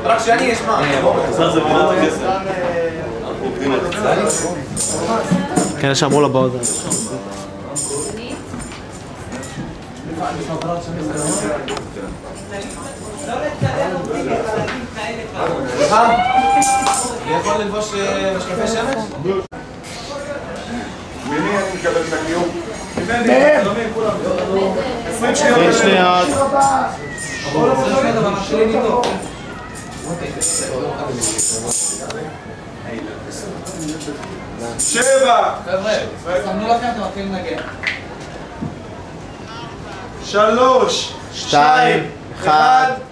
רק שאני אשמע. כן, שאמרו לו באוזן. סליחה? אני יכול ללבוש משקפי שמש? מיני אני מקבל את הקיום. 20 שניות. שבע! חבר'ה, סמנו לכם, אתם מתחילים לנגן. 3, 2, 1.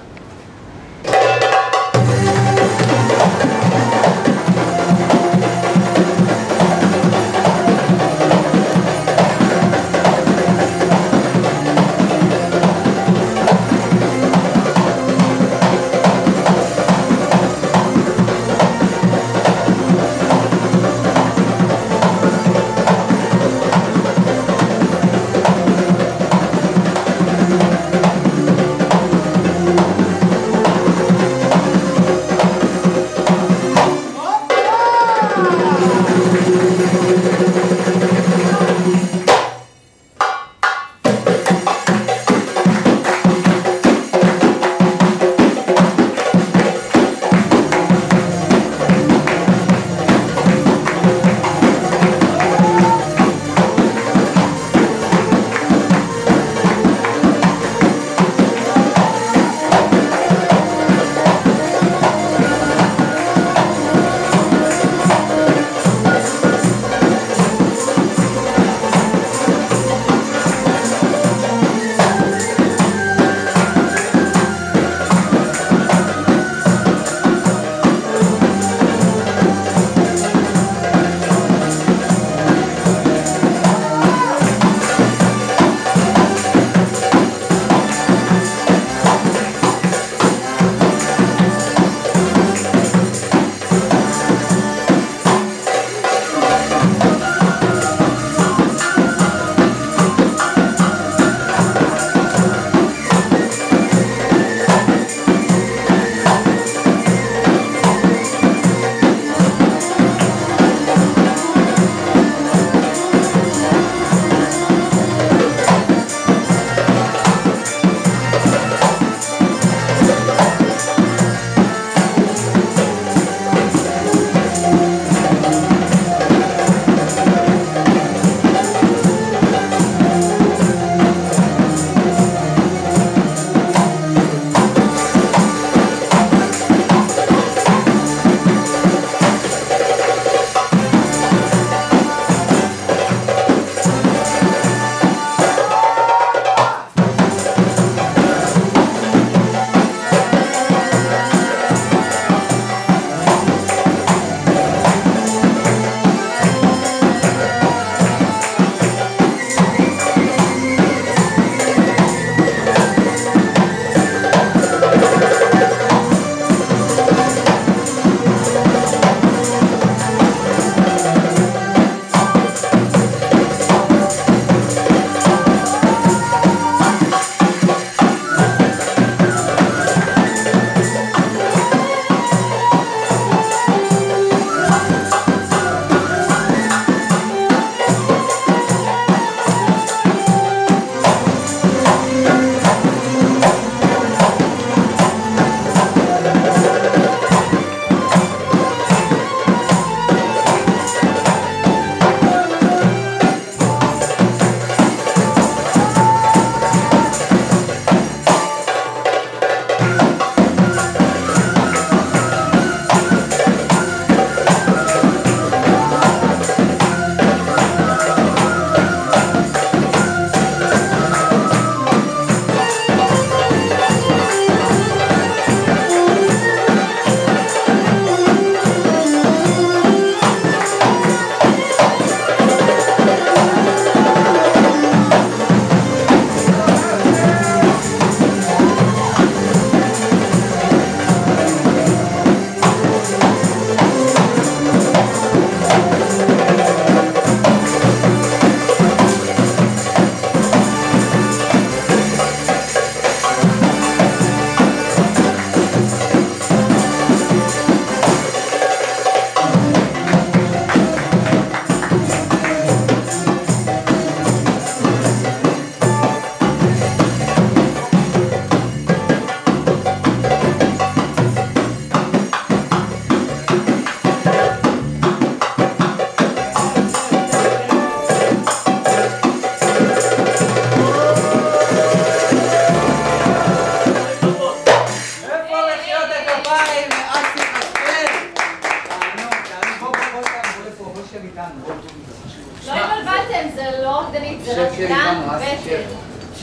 השף שלי איתנו,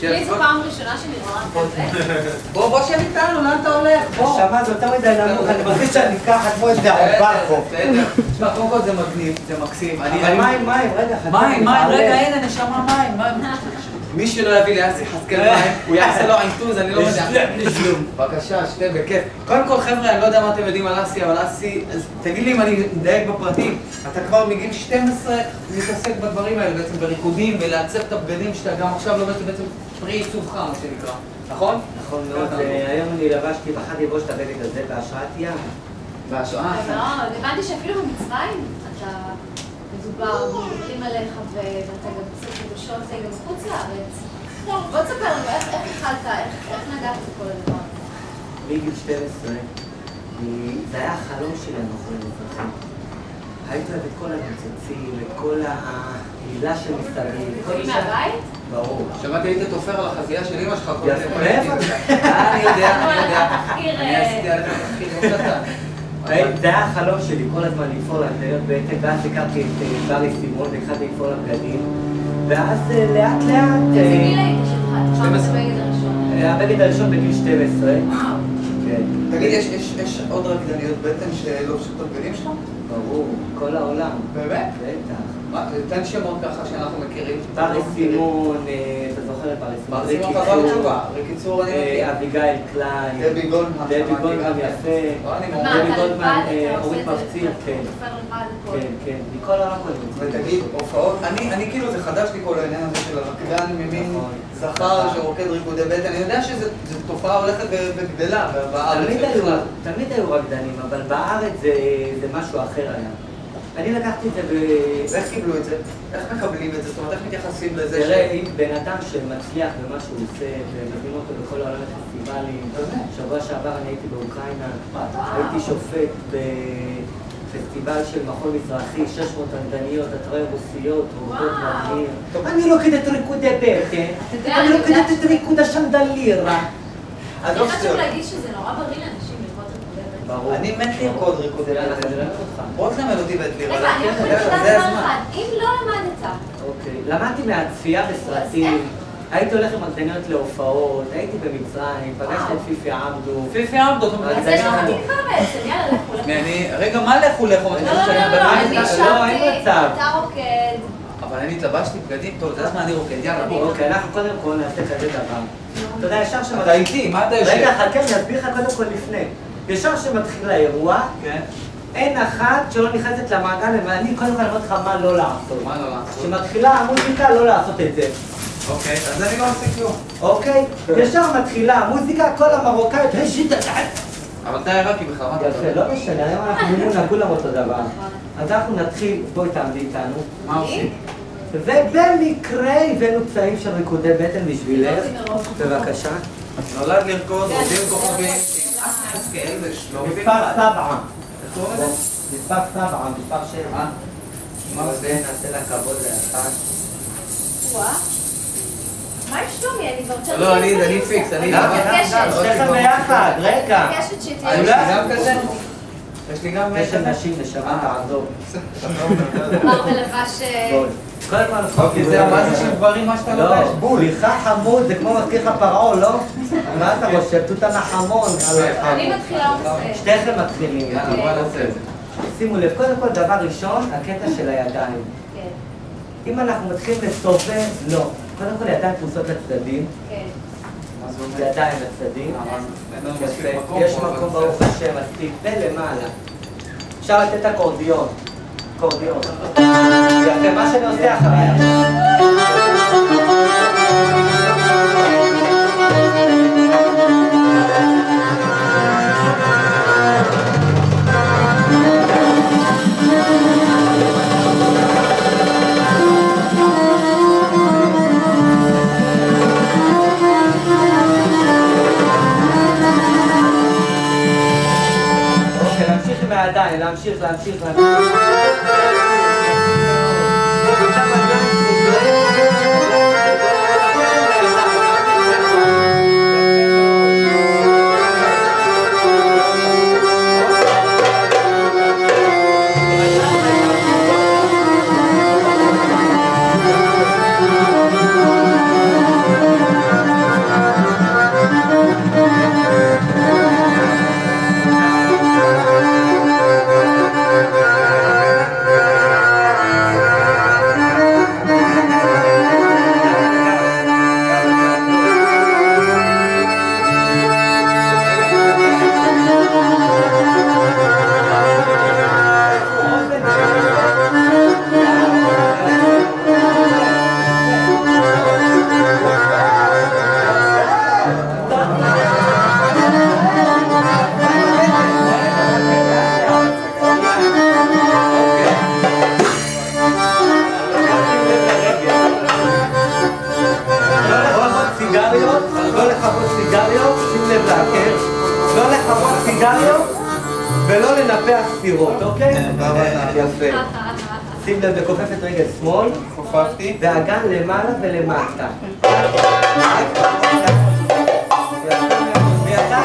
לי זו פעם ראשונה שאני רואה כזה. בוא שב איתנו, לאן אתה הולך? בוא. שמע, זה יותר מדי נמוך, אני מרגיש שאני ככה כמו איזה עובר פה. בסדר. תשמע, קודם כל זה מגניב, זה מקסים. אבל מים, רגע, מים, רגע, הנה, נשמה מים. מי שלא יביא לאסי חזקאל מים, הוא יעשה לו עינטוז, אני לא יודע. בבקשה, שתה בכיף. קודם כל, חבר'ה, אני לא יודע מה אתם יודעים על אסי, אבל אסי, תגיד לי אם אני מדייק בפרטים. אתה כבר מגיל 12 מתעסק בדברים האלה, בעצם בריקודים, ולעצב את הבגדים שאתה גם עכשיו לובש בעצם פרי עיצובך, מה שנקרא. נכון? נכון מאוד, היום אני לבשתי בחרתי לבוש את הבגד הזה בהשראת ים. בהשראה? הבנתי שאפילו במצרים אתה מדובר, מדברים עליך ואתה גם צריך לבושות גם מחוץ לארץ. בוא תספר לנו איך התחלת, איך נגעת בכל הדבר הזה? בגיל 12, זה היה החלום שלי המוכרים מפרחים. הייתי אוהב את כל הנוצצים, את כל ההילה של מסתרים. קוראים מהבית? ברור. שמעתי היית תופר על החזייה של אמא שלך כל יפה. אני יודע. אני עשיתי עליך תחקיר קטן. זה היה החלום שלי, כל הזמן לפעול על זה, ואז הכרתי את ברי סימון והתחלתי לפעול על בגדים, ואז לאט לאט... איזה גיל היית שהתחלת? מה זה הבגד הראשון? הבגד הראשון בגיל 12. תגיד, יש עוד רקדניות בטן שלובשות את הבגדים שלך? ברור, כל העולם. באמת? בטח. תן שמות ככה שאנחנו מכירים. ברי סימון, אתה זוכר את ברי סימון? ברי סימון חזר לתשובה. בקיצור, אני מכיר. אביגיל קליין. דבי גולדמן. דבי גולדמן יפה. דבי גולדמן, אורית מפציר, כן. כן, מכל העולם קודם. ותגיד, הופעות, אני כאילו זה חדש לי כל העניין הזה של הרקדן ממין זכר שרוקד ריקודי בטן. אני יודע שזו תופעה הולכת וגדלה בארץ. תמיד היו רקדנים, אבל בארץ זה משהו אחר היה. אני לקחתי את זה ואיך קיבלו את זה? איך מקבלים את זה? זאת אומרת, איך מתייחסים לזה? תראה, אם בן אדם שמצליח במה שהוא עושה ומזמין אותו בכל העולם לפסטיבלים, שבוע שעבר אני הייתי באוקראינה, הייתי שופט בפסטיבל של מחול מזרחי, 600 רקדניות, אתרי רוסיות, רוקדות מדהים. אני לוקדת ריקודי בטן, אני לוקדת את ריקוד השנדלירה. אני חשוב להגיד שזה נורא בריא לאנשים לרקוד ריקודי בטן. ברור. אני מת לרקוד ריקודי בטן. בוא תלמד אותי ואת לירה. רגע, אני יכולה לדעת דבר אחד, אם לא למדת. אוקיי, למדתי מהצפייה בסרטים, הייתי הולך עם רקדניות להופעות, הייתי במצרים, פגשתי את פיפי עמדו. פיפי עמדו, זאת אומרת. אז יש לך תקווה בעצם, יאללה, לכו. רגע, מה לכו? אני אין שבתי, מצב. אתה רוקד. אבל אני התלבשתי בגדים, טוב, זה מה אני רוקד, יאללה, בוא. אוקיי, אנחנו קודם כל נעשה כזה דבר. אתה יודע, ישר אתה איתי, מה אתה יושב? רגע, חכה, אני אסביר לך קודם כל לפני. ישר שמתחיל האירוע, אין אחת שלא נכנסת למעגל, ואני קודם כל אמרתי לך מה לא לעשות. מה לא לעשות? כשמתחילה המוזיקה, לא לעשות את זה. אוקיי, אז אני לא עושה כלום. אוקיי? ישר מתחילה המוזיקה, כל המרוקאיות, אבל אתה עיראקי בכלל, מה אתה יפה, לא משנה, היום אנחנו מימונה, כולם אותו דבר. אז אנחנו נתחיל, בואי תעמדי איתנו. מה עושים? ובמקרה הבאנו פצעים של ריקודי בטן בשבילך. בבקשה. נולד לרקוד, עובדים כוכבים, אסי חזקאל ושלומי. מספר 7. איך קוראים לזה? מספר 7, מספר 7. מה זה? נעשה לה כבוד לאחד. וואה. מה עם שלומי? אני כבר צריך... לא, אני פיקס, אני... שניכם ביחד, רגע. אני מבקשת שתהיה... יש לי גם כזה? יש לי גם... יש אנשים, נשמה תעזוב. אמר ולבש... אוקיי, זה מה זה של גברים מה שאתה לובש? בול. סליחה חמוד, זה כמו מזכיר לך פרעה, לא? מה אתה חושב? תות הנחמון. אני מתחילה ומסיים. שניכם מתחילים. יאללה, בוא נעשה את זה. שימו לב, קודם כל דבר ראשון, הקטע של הידיים. כן. אם אנחנו מתחילים לסובב, לא. קודם כל ידיים פרוסות לצדדים. כן. ידיים לצדדים. יפה. יש מקום ברוך השם, מספיק. ולמעלה. אפשר לתת אקורדיון. אקורדיון. יפה, מה שאני עושה אחריה. עדיין, להמשיך. לא לכבות סיגריות ולא לנפח ספירות, אוקיי? יפה. שים לב, לכופף את רגל שמאל. כופפתי. והאגן למעלה ולמטה. ואתה